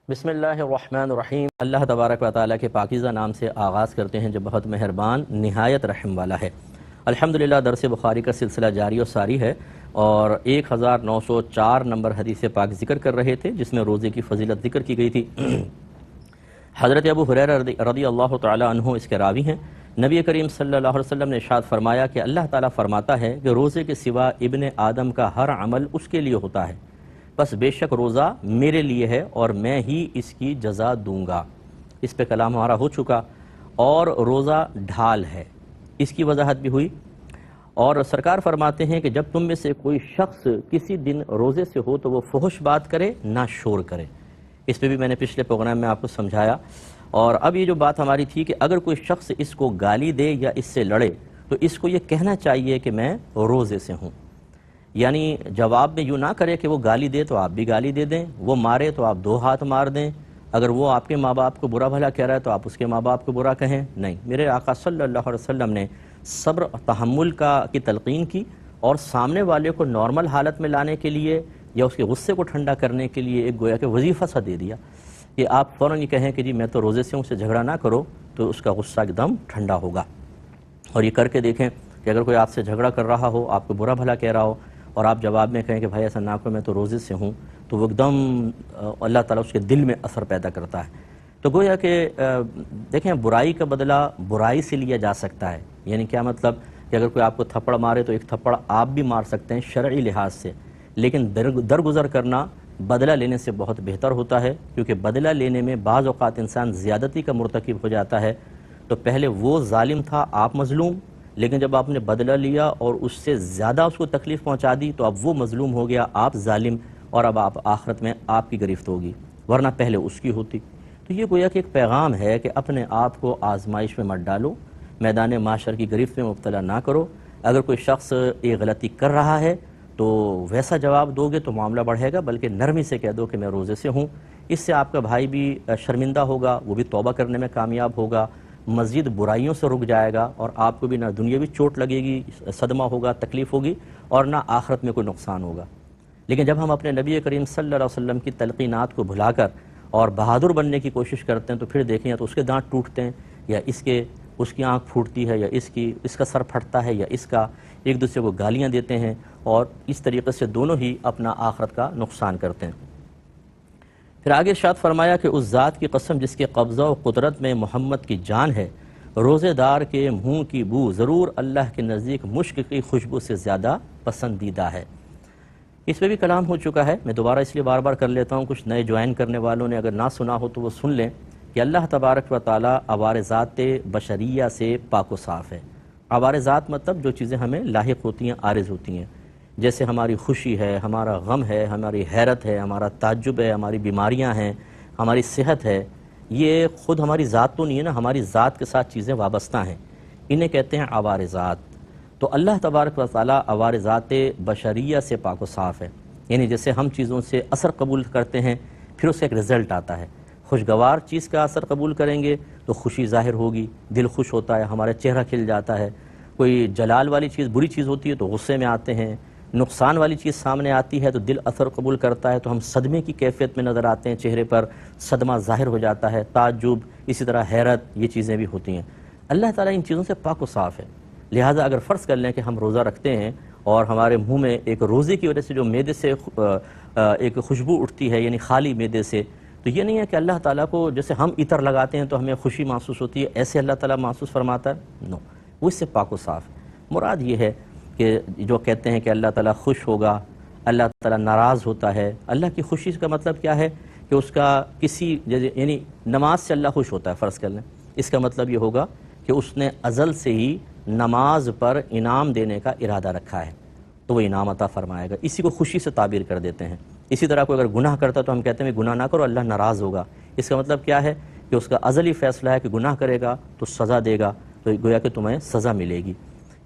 بسم اللہ الرحمن الرحیم۔ اللہ تبارک و تعالیٰ کے پاکیزہ نام سے آغاز کرتے ہیں جو بہت مہربان نہایت رحم والا ہے۔ الحمدللہ درس بخاری کا سلسلہ جاری و ساری ہے اور 1904 نمبر حدیث پاک ذکر کر رہے تھے جس میں روزے کی فضیلت ذکر کی گئی تھی۔ حضرت ابو ہریرہ رضی اللہ تعالیٰ عنہ اس کے راوی ہیں۔ نبی کریم صلی اللہ علیہ وسلم نے ارشاد فرمایا کہ اللہ تعالیٰ فرماتا ہے کہ روزے کے سوا ابن آدم کا ہر عمل اس کے لیے ہوتا ہے، بس بے شک روزہ میرے لیے ہے اور میں ہی اس کی جزا دوں گا۔ اس پہ کلام ہمارا ہو چکا۔ اور روزہ ڈھال ہے، اس کی وضاحت بھی ہوئی۔ اور سرکار فرماتے ہیں کہ جب تم میں سے کوئی شخص کسی دن روزے سے ہو تو وہ فحش بات کرے نہ شور کرے۔ اس پہ بھی میں نے پچھلے پروگرام میں آپ کو سمجھایا۔ اور اب یہ جو بات ہماری تھی کہ اگر کوئی شخص اس کو گالی دے یا اس سے لڑے تو اس کو یہ کہنا چاہیے کہ میں روزے سے ہوں، یعنی جواب میں یوں نہ کرے کہ وہ گالی دے تو آپ بھی گالی دے دیں، وہ مارے تو آپ دو ہاتھ مار دیں، اگر وہ آپ کے ماں باپ کو برا بھلا کہہ رہا ہے تو آپ اس کے ماں باپ کو برا کہیں۔ نہیں، میرے آقا صلی اللہ علیہ وسلم نے صبر تحمل کی تلقین کی اور سامنے والے کو نارمل حالت میں لانے کے لیے یا اس کے غصے کو ٹھنڈا کرنے کے لیے ایک گویا کہ وظیفہ سا دے دیا کہ آپ فوراً یہ کہیں کہ جی میں تو روزے سے ہوں، اس سے جھگڑا نہ کرو، تو اس کا غصہ ایک دم ٹھنڈا ہوگا۔ اور یہ کر کے دیکھیں کہ اگر کوئی آپ سے جھگڑا کر رہا ہو، آپ کو برا بھلا کہہ رہا ہو اور آپ جواب میں کہیں کہ بھائی ایسا نہ کرو میں تو روزے سے ہوں، تو وہ ایک دم اللہ تعالیٰ اس کے دل میں اثر پیدا کرتا ہے۔ تو گویا کہ دیکھیں بائی کا بدلہ برائی سے لیا جا سکتا ہے، یعنی کیا مطلب کہ اگر کوئی آپ کو تھپڑ مارے تو ایک تھپڑ آپ بھی مار سکتے ہیں شرعی لحاظ سے، لیکن درگزر کرنا بدلہ لینے سے بہت بہتر ہوتا ہے، کیونکہ بدلہ لینے میں بعض اوقات انسان زیادتی کا مرتکب ہو جاتا ہے۔ تو پہلے وہ ظالم تھا، آپ مظلوم، لیکن جب آپ نے بدلہ لیا اور اس سے زیادہ اس کو تکلیف پہنچا دی تو اب وہ مظلوم ہو گیا، آپ ظالم، اور اب آپ آخرت میں آپ کی گرفت ہوگی، ورنہ پہلے اس کی ہوتی۔ تو یہ گویا کہ ایک پیغام ہے کہ اپنے آپ کو آزمائش میں مت ڈالو، میدان معاشر کی گرفت میں مبتلا نہ کرو۔ اگر کوئی شخص ایک غلطی کر رہا ہے تو ویسا جواب دو گے تو معاملہ بڑھے گا، بلکہ نرمی سے کہہ دو کہ میں روزے سے ہوں۔ اس سے آپ کا بھائی بھی شرمندہ ہوگا، وہ بھی توبہ کرنے میں کامیاب ہوگا، مزید برائیوں سے رک جائے گا، اور آپ کو بھی نہ دنیاوی چوٹ لگے گی، صدمہ ہوگا، تکلیف ہوگی، اور نہ آخرت میں کوئی نقصان ہوگا۔ لیکن جب ہم اپنے نبی کریم صلی اللہ علیہ وسلم کی تلقینات کو بھلا کر اور بہادر بننے کی کوشش کرتے ہیں تو پھر دیکھیں یا تو اس کے دانت ٹوٹتے ہیں یا اس کی آنکھ پھوٹتی ہے یا اس کا سر پھٹتا ہے یا اس کا، ایک دوسرے کو گالیاں دیتے ہیں اور اس طریقے سے دونوں ہی اپنا آخرت کا نقصان کرتے ہیں۔ پھر آگے ارشاد فرمایا کہ اس ذات کی قسم جس کے قبضہ و قدرت میں محمد کی جان ہے، روزے دار کے منہ کی بو ضرور اللہ کے نزدیک مشک کی خوشبو سے زیادہ پسندیدہ ہے۔ اس پہ بھی کلام ہو چکا ہے، میں دوبارہ اس لیے بار بار کر لیتا ہوں، کچھ نئے جوائن کرنے والوں نے اگر نہ سنا ہو تو وہ سن لیں کہ اللہ تبارک و تعالیٰ عوارضات بشریہ سے پاک و صاف ہے۔ عوارضات مطلب جو چیزیں ہمیں لاحق ہوتی ہیں، عارض ہوتی ہیں، جیسے ہماری خوشی ہے، ہمارا غم ہے، ہماری حیرت ہے، ہمارا تعجب ہے، ہماری بیماریاں ہیں، ہماری صحت ہے، یہ خود ہماری ذات تو نہیں ہے نا، ہماری ذات کے ساتھ چیزیں وابستہ ہیں، انہیں کہتے ہیں عوارضات۔ تو اللہ تبارک و تعالیٰ عوارضات بشریہ سے پاک و صاف ہے، یعنی جیسے ہم چیزوں سے اثر قبول کرتے ہیں پھر اس کا ایک رزلٹ آتا ہے۔ خوشگوار چیز کا اثر قبول کریں گے تو خوشی ظاہر ہوگی، دل خوش ہوتا ہے، ہمارا چہرہ کھل جاتا ہے۔ کوئی جلال والی چیز بری چیز ہوتی ہے تو غصے میں آتے ہیں، نقصان والی چیز سامنے آتی ہے تو دل اثر قبول کرتا ہے تو ہم صدمے کی کیفیت میں نظر آتے ہیں، چہرے پر صدمہ ظاہر ہو جاتا ہے، تعجب، اسی طرح حیرت، یہ چیزیں بھی ہوتی ہیں۔ اللہ تعالیٰ ان چیزوں سے پاک و صاف ہے، لہٰذا اگر فرض کر لیں کہ ہم روزہ رکھتے ہیں اور ہمارے منہ میں ایک روزے کی وجہ سے جو معدے سے ایک خوشبو اٹھتی ہے، یعنی خالی معدے سے، تو یہ نہیں ہے کہ اللہ تعالیٰ کو جیسے ہم عطر لگاتے ہیں تو ہمیں خوشی محسوس ہوتی ہے ایسے اللہ تعالیٰ محسوس فرماتا ہے، نو، وہ اس سے پاک و صاف ہے۔ مراد یہ ہے کہ جو کہتے ہیں کہ اللہ تعالیٰ خوش ہوگا، اللہ تعالیٰ ناراض ہوتا ہے، اللہ کی خوشی کا مطلب کیا ہے کہ اس کا کسی یعنی نماز سے اللہ خوش ہوتا ہے، فرض کر لیں، اس کا مطلب یہ ہوگا کہ اس نے ازل سے ہی نماز پر انعام دینے کا ارادہ رکھا ہے تو وہ انعام عطا فرمائے گا، اسی کو خوشی سے تعبیر کر دیتے ہیں۔ اسی طرح کوئی اگر گناہ کرتا تو ہم کہتے ہیں گناہ نہ کرو، اللہ ناراض ہوگا، اس کا مطلب کیا ہے کہ اس کا ازلی فیصلہ ہے کہ گناہ کرے گا تو سزا دے گا، تو گویا کہ تمہیں سزا ملے گی۔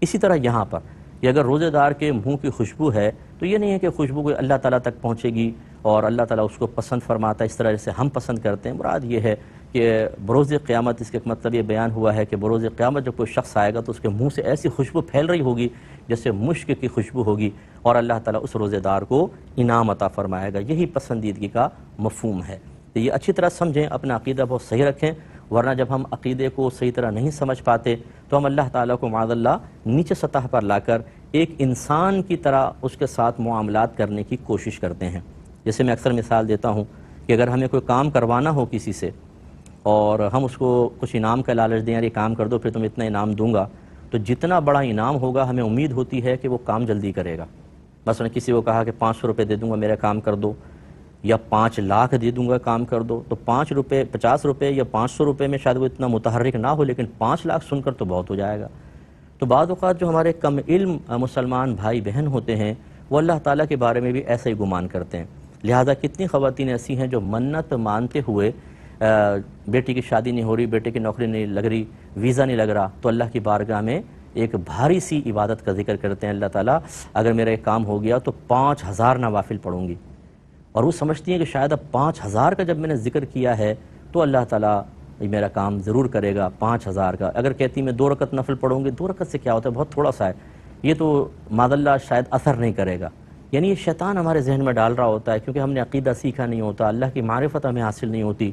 اسی طرح یہاں پر کہ اگر روزے دار کے منہ کی خوشبو ہے تو یہ نہیں ہے کہ خوشبو کوئی اللہ تعالیٰ تک پہنچے گی اور اللہ تعالیٰ اس کو پسند فرماتا ہے اس طرح جیسے ہم پسند کرتے ہیں۔ مراد یہ ہے کہ بروز قیامت، اس کا ایک مطلب یہ بیان ہوا ہے کہ بروز قیامت جب کوئی شخص آئے گا تو اس کے منہ سے ایسی خوشبو پھیل رہی ہوگی جیسے مشک کی خوشبو ہوگی، اور اللہ تعالیٰ اس روزے دار کو انعام عطا فرمائے گا۔ یہی پسندیدگی کا مفہوم ہے۔ تو یہ اچھی طرح سمجھیں، اپنا عقیدہ بہت صحیح رکھیں، ورنہ جب ہم عقیدے کو صحیح طرح نہیں سمجھ پاتے تو ہم اللہ تعالیٰ کو معاذ اللہ نیچے سطح پر لا کر ایک انسان کی طرح اس کے ساتھ معاملات کرنے کی کوشش کرتے ہیں۔ جیسے میں اکثر مثال دیتا ہوں کہ اگر ہمیں کوئی کام کروانا ہو کسی سے اور ہم اس کو کچھ انعام کا لالچ دیں، یار یہ کام کر دو پھر تم اتنا انعام دوں گا، تو جتنا بڑا انعام ہوگا ہمیں امید ہوتی ہے کہ وہ کام جلدی کرے گا۔ مثلا کسی کو کہا کہ 500 روپے دے دوں گا میرا کام کر دو، یا 5 لاکھ دے دوں گا کام کر دو، تو 50 روپے یا 500 روپے میں شاید وہ اتنا متحرک نہ ہو، لیکن 5 لاکھ سن کر تو بہت ہو جائے گا۔ تو بعض اوقات جو ہمارے کم علم مسلمان بھائی بہن ہوتے ہیں وہ اللہ تعالیٰ کے بارے میں بھی ایسا ہی گمان کرتے ہیں۔ لہٰذا کتنی خواتین ایسی ہیں جو منت مانتے ہوئے بیٹی کی شادی نہیں ہو رہی، بیٹے کی نوکری نہیں لگ رہی، ویزا نہیں لگ رہا، تو اللہ کی بارگاہ میں ایک بھاری سی عبادت کا ذکر کرتے ہیں، اللہ تعالیٰ اگر میرا ایک کام ہو گیا تو 5000 نوافل پڑھوں گی، اور وہ سمجھتی ہیں کہ شاید اب 5000 کا جب میں نے ذکر کیا ہے تو اللہ تعالیٰ میرا کام ضرور کرے گا 5000 کا۔ اگر کہتی میں 2 رکعت نفل پڑھوں گی، 2 رکعت سے کیا ہوتا ہے، بہت تھوڑا سا ہے، یہ تو معاذ اللہ شاید اثر نہیں کرے گا۔ یعنی یہ شیطان ہمارے ذہن میں ڈال رہا ہوتا ہے، کیونکہ ہم نے عقیدہ سیکھا نہیں ہوتا، اللہ کی معرفت ہمیں حاصل نہیں ہوتی۔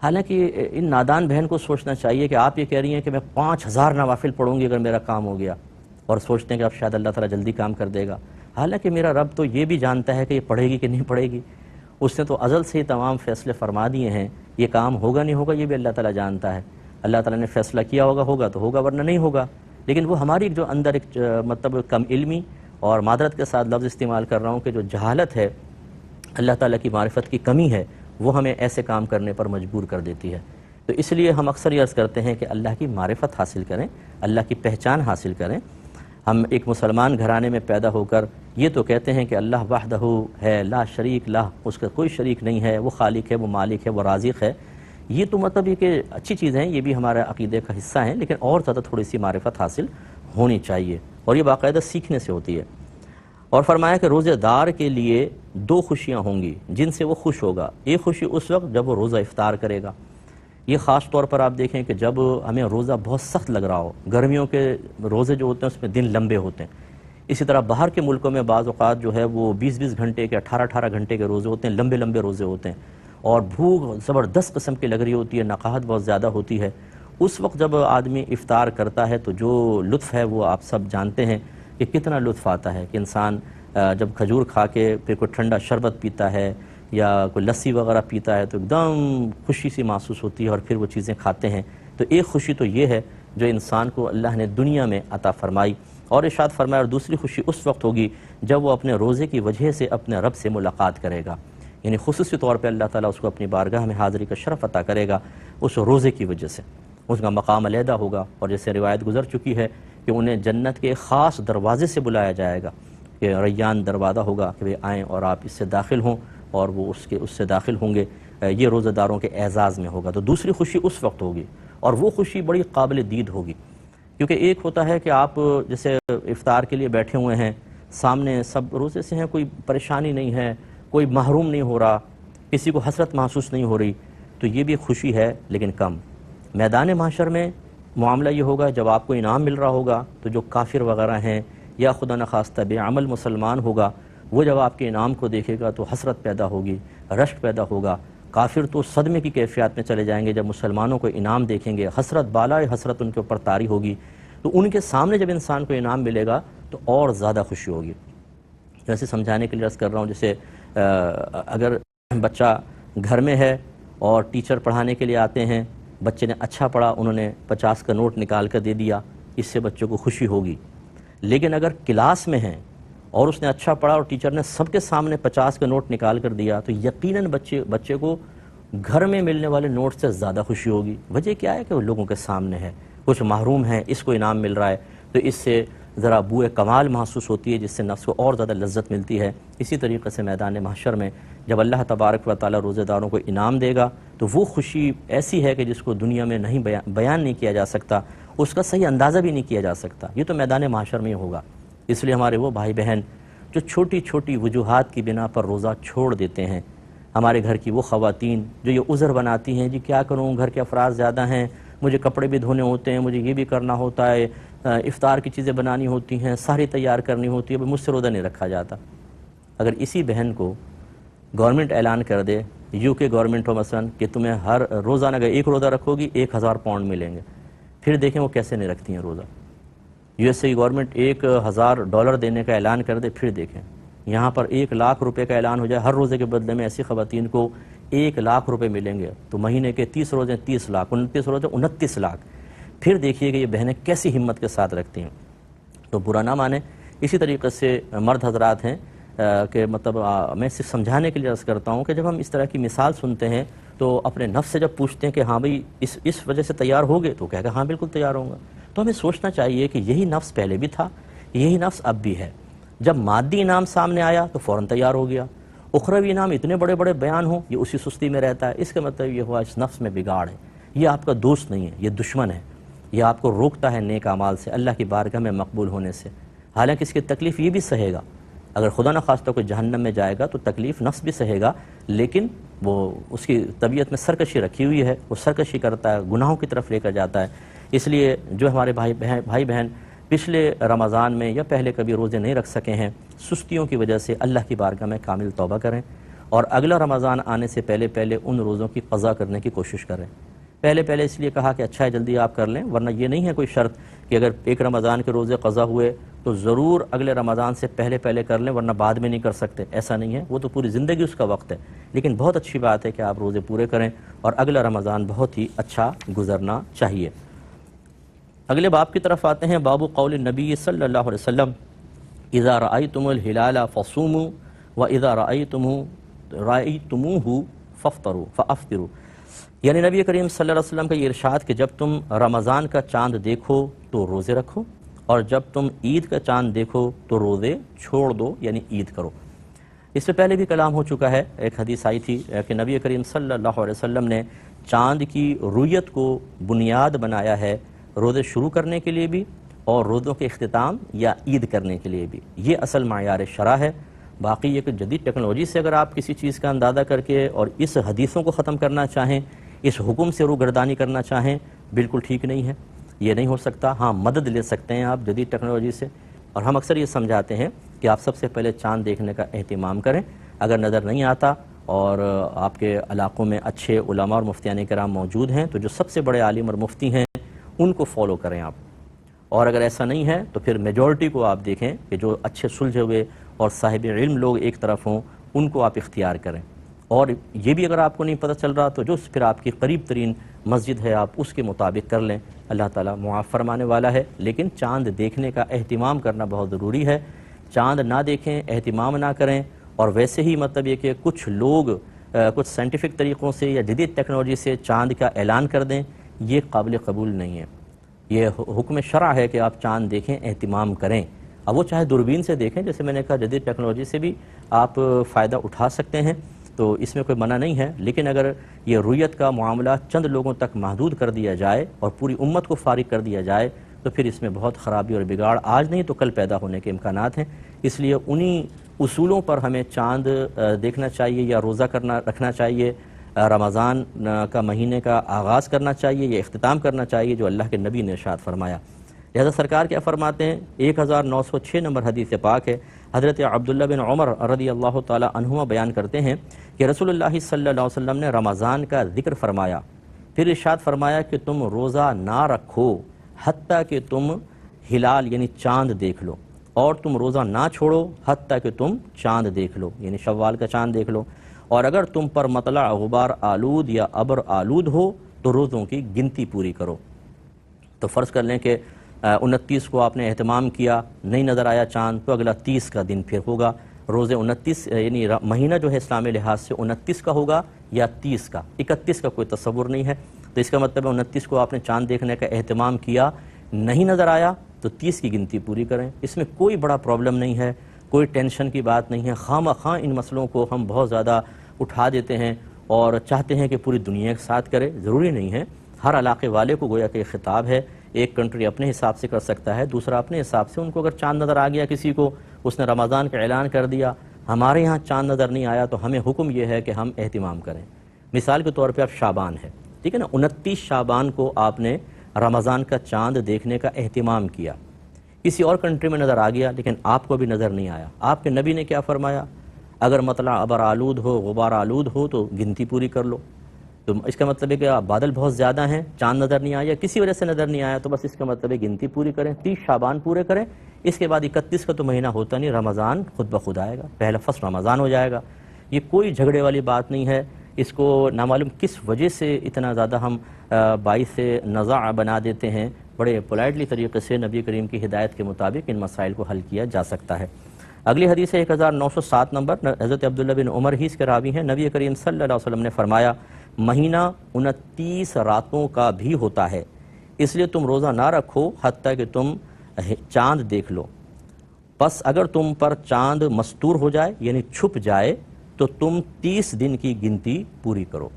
حالانکہ ان نادان بہن کو سوچنا چاہیے کہ آپ یہ کہہ رہی ہیں کہ میں 5000 نوافل پڑھوں گی اگر میرا کام ہو گیا، اور سوچتے ہیں کہ اب شاید اللہ تعالیٰ جلدی کام کر دے گا۔ حالانکہ میرا رب تو یہ بھی جانتا ہے کہ یہ پڑھے گی کہ نہیں پڑھے گی، اس نے تو ازل سے ہی تمام فیصلے فرما دیے ہیں، یہ کام ہوگا نہیں ہوگا یہ بھی اللہ تعالیٰ جانتا ہے۔ اللہ تعالیٰ نے فیصلہ کیا ہوگا تو ہوگا، ورنہ نہیں ہوگا۔ لیکن وہ ہماری جو اندر ایک مطلب کم علمی، اور معذرت کے ساتھ لفظ استعمال کر رہا ہوں کہ جو جہالت ہے، اللہ تعالیٰ کی معرفت کی کمی ہے، وہ ہمیں ایسے کام کرنے پر مجبور کر دیتی ہے۔ تو اس لیے ہم اکثر یہ عرض کرتے ہیں کہ اللہ کی معرفت حاصل کریں، اللہ کی پہچان حاصل کریں۔ ہم ایک مسلمان گھرانے میں پیدا ہو کر یہ تو کہتے ہیں کہ اللہ وحدہ ہے، لا شریک لہ، اس کا کوئی شریک نہیں ہے، وہ خالق ہے، وہ مالک ہے، وہ رازق ہے۔ یہ تو مطلب یہ کہ اچھی چیزیں ہیں، یہ بھی ہمارے عقیدے کا حصہ ہیں، لیکن اور زیادہ تھوڑی سی معرفت حاصل ہونی چاہیے، اور یہ باقاعدہ سیکھنے سے ہوتی ہے۔ اور فرمایا کہ روزے دار کے لیے 2 خوشیاں ہوں گی جن سے وہ خوش ہوگا۔ ایک خوشی اس وقت جب وہ روزہ افطار کرے گا، یہ خاص طور پر آپ دیکھیں کہ جب ہمیں روزہ بہت سخت لگ رہا ہو، گرمیوں کے روزے جو ہوتے ہیں اس میں دن لمبے ہوتے ہیں، اسی طرح باہر کے ملکوں میں بعض اوقات جو ہے وہ 20 گھنٹے کے 18 گھنٹے کے روزے ہوتے ہیں، لمبے روزے ہوتے ہیں، اور بھوک زبردست قسم کی لگ رہی ہوتی ہے، نقاہت بہت زیادہ ہوتی ہے۔ اس وقت جب آدمی افطار کرتا ہے تو جو لطف ہے وہ آپ سب جانتے ہیں کہ کتنا لطف آتا ہے، کہ انسان جب کھجور کھا کے پھر کوئی ٹھنڈا شربت پیتا ہے یا کوئی لسی وغیرہ پیتا ہے تو ایک دم خوشی سی محسوس ہوتی ہے، اور پھر وہ چیزیں کھاتے ہیں۔ تو ایک خوشی تو یہ ہے جو انسان کو اللہ نے دنیا میں عطا فرمائی، اور ارشاد فرمایا اور دوسری خوشی اس وقت ہوگی جب وہ اپنے روزے کی وجہ سے اپنے رب سے ملاقات کرے گا، یعنی خصوصی طور پہ اللہ تعالیٰ اس کو اپنی بارگاہ میں حاضری کا شرف عطا کرے گا اس روزے کی وجہ سے، اس کا مقام علیحدہ ہوگا۔ اور جیسے روایت گزر چکی ہے کہ انہیں جنت کے خاص دروازے سے بلایا جائے گا، کہ ریان دروازہ ہوگا کہ وہ آئیں اور آپ اس سے داخل ہوں، اور وہ اس سے داخل ہوں گے۔ یہ روزہ داروں کے اعزاز میں ہوگا۔ تو دوسری خوشی اس وقت ہوگی، اور وہ خوشی بڑی قابل دید ہوگی، کیونکہ ایک ہوتا ہے کہ آپ جیسے افطار کے لیے بیٹھے ہوئے ہیں، سامنے سب روزے سے ہیں، کوئی پریشانی نہیں ہے، کوئی محروم نہیں ہو رہا، کسی کو حسرت محسوس نہیں ہو رہی، تو یہ بھی خوشی ہے لیکن کم۔ میدان محشر میں معاملہ یہ ہوگا جب آپ کو انعام مل رہا ہوگا تو جو کافر وغیرہ ہیں یا خدا نخواستہ بے عمل مسلمان ہوگا، وہ جب آپ کے انعام کو دیکھے گا تو حسرت پیدا ہوگی، رشک پیدا ہوگا۔ کافر تو صدمے کی کیفیات میں چلے جائیں گے جب مسلمانوں کو انعام دیکھیں گے، حسرت بالائے حسرت ان کے اوپر طاری ہوگی۔ تو ان کے سامنے جب انسان کو انعام ملے گا تو اور زیادہ خوشی ہوگی۔ جیسے سمجھانے کے لیے عرض کر رہا ہوں، جیسے اگر بچہ گھر میں ہے اور ٹیچر پڑھانے کے لیے آتے ہیں، بچے نے اچھا پڑھا، انہوں نے 50 کا نوٹ نکال کر دے دیا، اس سے بچوں کو خوشی ہوگی۔ لیکن اگر کلاس میں ہیں اور اس نے اچھا پڑھا اور ٹیچر نے سب کے سامنے 50 کا نوٹ نکال کر دیا، تو یقیناً بچے کو گھر میں ملنے والے نوٹ سے زیادہ خوشی ہوگی۔ وجہ کیا ہے کہ وہ لوگوں کے سامنے ہے، کچھ محروم ہیں، اس کو انعام مل رہا ہے، تو اس سے ذرا بوئے کمال محسوس ہوتی ہے، جس سے نفس کو اور زیادہ لذت ملتی ہے۔ اسی طریقے سے میدان محشر میں جب اللہ تبارک و تعالیٰ روزے داروں کو انعام دے گا تو وہ خوشی ایسی ہے کہ جس کو دنیا میں نہیں بیان نہیں کیا جا سکتا، اس کا صحیح اندازہ بھی نہیں کیا جا سکتا۔ یہ تو میدان محشر میں ہی ہوگا۔ اس لیے ہمارے وہ بھائی بہن جو چھوٹی چھوٹی وجوہات کی بنا پر روزہ چھوڑ دیتے ہیں، ہمارے گھر کی وہ خواتین جو یہ عذر بناتی ہیں، جی کیا کروں، گھر کے افراد زیادہ ہیں، مجھے کپڑے بھی دھونے ہوتے ہیں، مجھے یہ بھی کرنا ہوتا ہے، افطار کی چیزیں بنانی ہوتی ہیں، ساری تیار کرنی ہوتی ہے، مجھ سے روزہ نہیں رکھا جاتا۔ اگر اسی بہن کو گورنمنٹ اعلان کر دے یو کے گورنمنٹ ہو مثلا کہ تمہیں ہر روزانہ اگر ایک روزہ رکھو گی 1000 پاؤنڈ ملیں گے، پھر دیکھیں وہ کیسے نہیں رکھتی ہیں روزہ۔ یو ایس اے کی گورنمنٹ $1000 دینے کا اعلان کر دے، پھر دیکھیں یہاں پر 1,00,000 روپے کا اعلان ہو جائے، ہر روزے کے بدلے میں ایسی خواتین کو 1,00,000 روپے ملیں گے، تو مہینے کے 30 روزے 30 لاکھ، 29 روزے 29 لاکھ، پھر دیکھیے کہ یہ بہنیں کیسی ہمت کے ساتھ رکھتی ہیں۔ تو برا نہ مانیں۔ اسی طریقے سے مرد حضرات ہیں کہ مطلب میں صرف سمجھانے کے لیے عرض کرتا ہوں کہ جب ہم اس طرح کی مثال سنتے ہیں تو اپنے نفس سے جب پوچھتے ہیں کہ ہاں بھئی اس وجہ سے تیار ہو گئے، تو کہہ گا ہاں بالکل تیار ہوں گا، تو ہمیں سوچنا چاہیے کہ یہی نفس پہلے بھی تھا، یہی نفس اب بھی ہے۔ جب مادی انعام سامنے آیا تو فوراً تیار ہو گیا، اخروی انعام اتنے بڑے بڑے بیان ہوں یہ اسی سستی میں رہتا ہے۔ اس کا مطلب یہ ہوا اس نفس میں بگاڑ ہے، یہ آپ کا دوست نہیں ہے، یہ دشمن ہے، یہ آپ کو روکتا ہے نیک اعمال سے، اللہ کی بارگاہ میں مقبول ہونے سے۔ حالانکہ اس کی تکلیف یہ بھی سہے گا، اگر خدا نخواستہ کوئی جہنم میں جائے گا تو تکلیف نفس بھی سہے گا، لیکن وہ اس کی طبیعت میں سرکشی رکھی ہوئی ہے، وہ سرکشی کرتا ہے، گناہوں کی طرف لے کر جاتا ہے۔ اس لیے جو ہمارے بھائی بہن پچھلے رمضان میں یا پہلے کبھی روزے نہیں رکھ سکے ہیں سستیوں کی وجہ سے، اللہ کی بارگاہ میں کامل توبہ کریں اور اگلا رمضان آنے سے پہلے ان روزوں کی قضا کرنے کی کوشش کریں۔ پہلے اس لیے کہا کہ اچھا ہے جلدی آپ کر لیں، ورنہ یہ نہیں ہے کوئی شرط کہ اگر ایک رمضان کے روزے قضا ہوئے تو ضرور اگلے رمضان سے پہلے کر لیں ورنہ بعد میں نہیں کر سکتے، ایسا نہیں ہے، وہ تو پوری زندگی اس کا وقت ہے۔ لیکن بہت اچھی بات ہے کہ آپ روزے پورے کریں اور اگلا رمضان بہت ہی اچھا گزرنا چاہیے۔ اگلے باب کی طرف آتے ہیں، باب قول النبی صلی اللہ علیہ وسلم اذا رأیتم الہلال فصوموا واذا رأیتموہ فافطروا، یعنی نبی کریم صلی اللہ علیہ وسلم کا یہ ارشاد کہ جب تم رمضان کا چاند دیکھو تو روزے رکھو اور جب تم عید کا چاند دیکھو تو روزے چھوڑ دو، یعنی عید کرو۔ اس سے پہلے بھی کلام ہو چکا ہے، ایک حدیث آئی تھی کہ نبی کریم صلی اللہ علیہ وسلم نے چاند کی رؤیت کو بنیاد بنایا ہے روزے شروع کرنے کے لیے بھی اور روزوں کے اختتام یا عید کرنے کے لیے بھی، یہ اصل معیار شرع ہے۔ باقی یہ کہ جدید ٹیکنالوجی سے اگر آپ کسی چیز کا اندازہ کر کے اور اس حدیثوں کو ختم کرنا چاہیں، اس حکم سے روگردانی کرنا چاہیں، بالکل ٹھیک نہیں ہے، یہ نہیں ہو سکتا۔ ہاں مدد لے سکتے ہیں آپ جدید ٹیکنالوجی سے، اور ہم اکثر یہ سمجھاتے ہیں کہ آپ سب سے پہلے چاند دیکھنے کا اہتمام کریں، اگر نظر نہیں آتا اور آپ کے علاقوں میں اچھے علماء اور مفتیان کرام موجود ہیں تو جو سب سے بڑے عالم اور مفتی ہیں ان کو فالو کریں آپ، اور اگر ایسا نہیں ہے تو پھر میجورٹی کو آپ دیکھیں کہ جو اچھے سلجھے ہوئے اور صاحب علم لوگ ایک طرف ہوں ان کو آپ اختیار کریں، اور یہ بھی اگر آپ کو نہیں پتہ چل رہا تو جو پھر آپ کی قریب ترین مسجد ہے آپ اس کے مطابق کر لیں، اللہ تعالیٰ معاف فرمانے والا ہے۔ لیکن چاند دیکھنے کا اہتمام کرنا بہت ضروری ہے، چاند نہ دیکھیں، اہتمام نہ کریں، اور ویسے ہی مطلب یہ کہ کچھ لوگ کچھ سائنٹیفک طریقوں سے یا جدید ٹیکنالوجی سے چاند کا اعلان کر دیں، یہ قابل قبول نہیں ہے۔ یہ حکم شرع ہے کہ آپ چاند دیکھیں، اہتمام کریں، اب وہ چاہے دوربین سے دیکھیں، جیسے میں نے کہا جدید ٹیکنالوجی سے بھی آپ فائدہ اٹھا سکتے ہیں، تو اس میں کوئی منع نہیں ہے، لیکن اگر یہ رؤیت کا معاملہ چند لوگوں تک محدود کر دیا جائے اور پوری امت کو فارغ کر دیا جائے تو پھر اس میں بہت خرابی اور بگاڑ آج نہیں تو کل پیدا ہونے کے امکانات ہیں۔ اس لیے انہی اصولوں پر ہمیں چاند دیکھنا چاہیے یا روزہ رکھنا چاہیے، رمضان کا مہینے کا آغاز کرنا چاہیے یا اختتام کرنا چاہیے جو اللہ کے نبی نے ارشاد فرمایا۔ لہذا سرکار کیا فرماتے ہیں، 1906 نمبر حدیث پاک ہے، حضرت عبداللہ بن عمر رضی اللہ تعالی عنہما بیان کرتے ہیں کہ رسول اللہ صلی اللہ علیہ وسلم نے رمضان کا ذکر فرمایا، پھر ارشاد فرمایا کہ تم روزہ نہ رکھو حتیٰ کہ تم ہلال یعنی چاند دیکھ لو، اور تم روزہ نہ چھوڑو حتیٰ کہ تم چاند دیکھ لو یعنی شوال کا چاند دیکھ لو، اور اگر تم پر مطلع غبار آلود یا ابر آلود ہو تو روزوں کی گنتی پوری کرو۔ تو فرض کر لیں کہ 29 کو آپ نے اہتمام کیا، نہیں نظر آیا چاند، تو اگلا 30 کا دن پھر ہوگا، روزے 29 یعنی مہینہ جو ہے اسلامی لحاظ سے 29 کا ہوگا یا 30 کا، 31 کا کوئی تصور نہیں ہے، تو اس کا مطلب ہے 29 کو آپ نے چاند دیکھنے کا اہتمام کیا، نہیں نظر آیا تو 30 کی گنتی پوری کریں، اس میں کوئی بڑا پرابلم نہیں ہے، کوئی ٹینشن کی بات نہیں ہے۔ خواہ ان مسئلوں کو ہم بہت زیادہ اٹھا دیتے ہیں اور چاہتے ہیں کہ پوری دنیا کے ساتھ کرے، ضروری نہیں ہے، ہر علاقے والے کو گویا کہ ایک خطاب ہے، ایک کنٹری اپنے حساب سے کر سکتا ہے، دوسرا اپنے حساب سے، ان کو اگر چاند نظر آ گیا کسی کو، اس نے رمضان کا اعلان کر دیا، ہمارے یہاں چاند نظر نہیں آیا تو ہمیں حکم یہ ہے کہ ہم اہتمام کریں۔ مثال کے طور پہ اب شعبان ہے، ٹھیک ہے نا، 29 شعبان کو آپ نے رمضان کا چاند دیکھنے کا اہتمام کیا، کسی اور کنٹری میں نظر آ گیا لیکن آپ کو بھی نظر نہیں آیا، آپ کے نبی نے کیا فرمایا، اگر مطلع ابر آلود ہو، غبار آلود ہو تو گنتی پوری کر لو۔ تو اس کا مطلب ہے کہ بادل بہت زیادہ ہیں، چاند نظر نہیں آیا، کسی وجہ سے نظر نہیں آیا، تو بس اس کا مطلب ہے گنتی پوری کریں، 30 شعبان پورے کریں۔ اس کے بعد 31 کا تو مہینہ ہوتا نہیں، رمضان خود بخود آئے گا، پہلا فصل رمضان ہو جائے گا۔ یہ کوئی جھگڑے والی بات نہیں ہے۔ اس کو نامعلوم کس وجہ سے اتنا زیادہ ہم باعث نزاع بنا دیتے ہیں۔ بڑے پولائٹلی طریقے سے نبی کریم کی ہدایت کے مطابق ان مسائل کو حل کیا جا سکتا ہے۔ اگلی حدیث ہے 1907 نمبر، حضرت عبداللہ بن عمر ہی اس کے راوی ہیں، نبی کریم صلی اللہ علیہ وسلم نے فرمایا مہینہ 29 راتوں کا بھی ہوتا ہے، اس لیے تم روزہ نہ رکھو حتیٰ کہ تم چاند دیکھ لو، پس اگر تم پر چاند مستور ہو جائے یعنی چھپ جائے تو تم 30 دن کی گنتی پوری کرو۔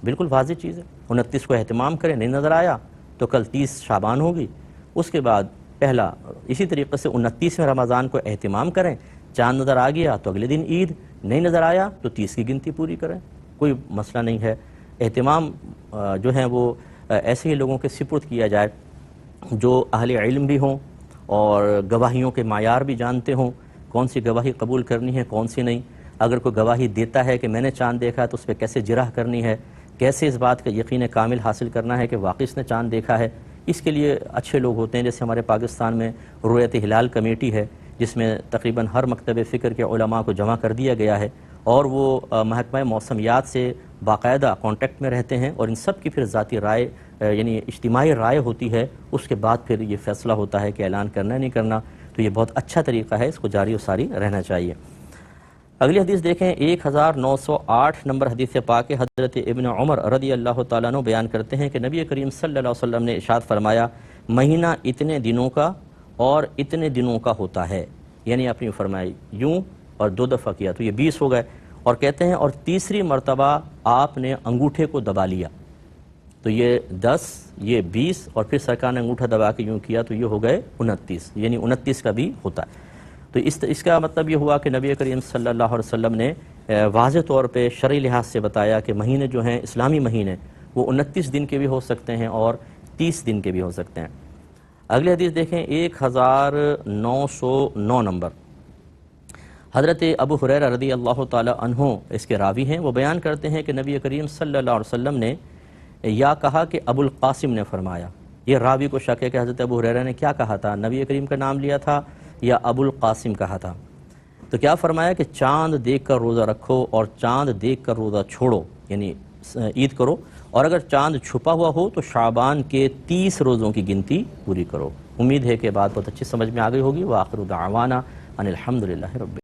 بالکل واضح چیز ہے، 29 کو اہتمام کریں، نہیں نظر آیا تو کل 30 شعبان ہوگی، اس کے بعد پہلا اسی طریقے سے 29ویں رمضان کو اہتمام کریں، چاند نظر آ گیا تو اگلے دن عید، نہیں نظر آیا تو 30 کی گنتی پوری کریں، کوئی مسئلہ نہیں ہے۔ اہتمام جو ہیں وہ ایسے ہی لوگوں کے سپرد کیا جائے جو اہل علم بھی ہوں اور گواہیوں کے معیار بھی جانتے ہوں، کون سی گواہی قبول کرنی ہے کون سی نہیں۔ اگر کوئی گواہی دیتا ہے کہ میں نے چاند دیکھا تو اس پہ کیسے جرح کرنی ہے، کیسے اس بات کا یقین کامل حاصل کرنا ہے کہ واقعی اس نے چاند دیکھا ہے، اس کے لیے اچھے لوگ ہوتے ہیں۔ جیسے ہمارے پاکستان میں رؤیت ہلال کمیٹی ہے، جس میں تقریباً ہر مکتب فکر کے علماء کو جمع کر دیا گیا ہے، اور وہ محکمہ موسمیات سے باقاعدہ کانٹیکٹ میں رہتے ہیں، اور ان سب کی پھر ذاتی رائے یعنی اجتماعی رائے ہوتی ہے، اس کے بعد پھر یہ فیصلہ ہوتا ہے کہ اعلان کرنا ہے نہیں کرنا۔ تو یہ بہت اچھا طریقہ ہے، اس کو جاری و ساری رہنا چاہیے۔ اگلی حدیث دیکھیں 1908 نمبر حدیث پاک، حضرت ابن عمر رضی اللہ تعالیٰ عنہ بیان کرتے ہیں کہ نبی کریم صلی اللہ علیہ وسلم نے ارشاد فرمایا مہینہ اتنے دنوں کا اور اتنے دنوں کا ہوتا ہے، یعنی اپنی فرمائی یوں اور 2 دفعہ کیا تو یہ 20 ہو گئے، اور کہتے ہیں اور تیسری مرتبہ آپ نے انگوٹھے کو دبا لیا تو یہ 10، یہ 20، اور پھر سرکار نے انگوٹھا دبا کے یوں کیا تو یہ ہو گئے 29، یعنی 29 کا بھی ہوتا ہے۔ تو اس کا مطلب یہ ہوا کہ نبی کریم صلی اللہ علیہ وسلم نے واضح طور پہ شرعی لحاظ سے بتایا کہ مہینے جو ہیں اسلامی مہینے وہ 29 دن کے بھی ہو سکتے ہیں اور 30 دن کے بھی ہو سکتے ہیں۔ اگلی حدیث دیکھیں 1909 نمبر، حضرت ابو ہریرہ رضی اللہ تعالی عنہ اس کے راوی ہیں، وہ بیان کرتے ہیں کہ نبی کریم صلی اللہ علیہ وسلم نے یا کہا کہ ابو القاسم نے فرمایا۔ یہ راوی کو شک ہے کہ حضرت ابو ہریرہ نے کیا کہا تھا، نبی کریم کا نام لیا تھا یا ابو القاسم کہا تھا؟ تو کیا فرمایا کہ چاند دیکھ کر روزہ رکھو اور چاند دیکھ کر روزہ چھوڑو، یعنی عید کرو، اور اگر چاند چھپا ہوا ہو تو شعبان کے 30 روزوں کی گنتی پوری کرو۔ امید ہے کہ بات بہت اچھی سمجھ میں آ گئی ہوگی۔ وآخر دعوانا ان الحمدللہ رب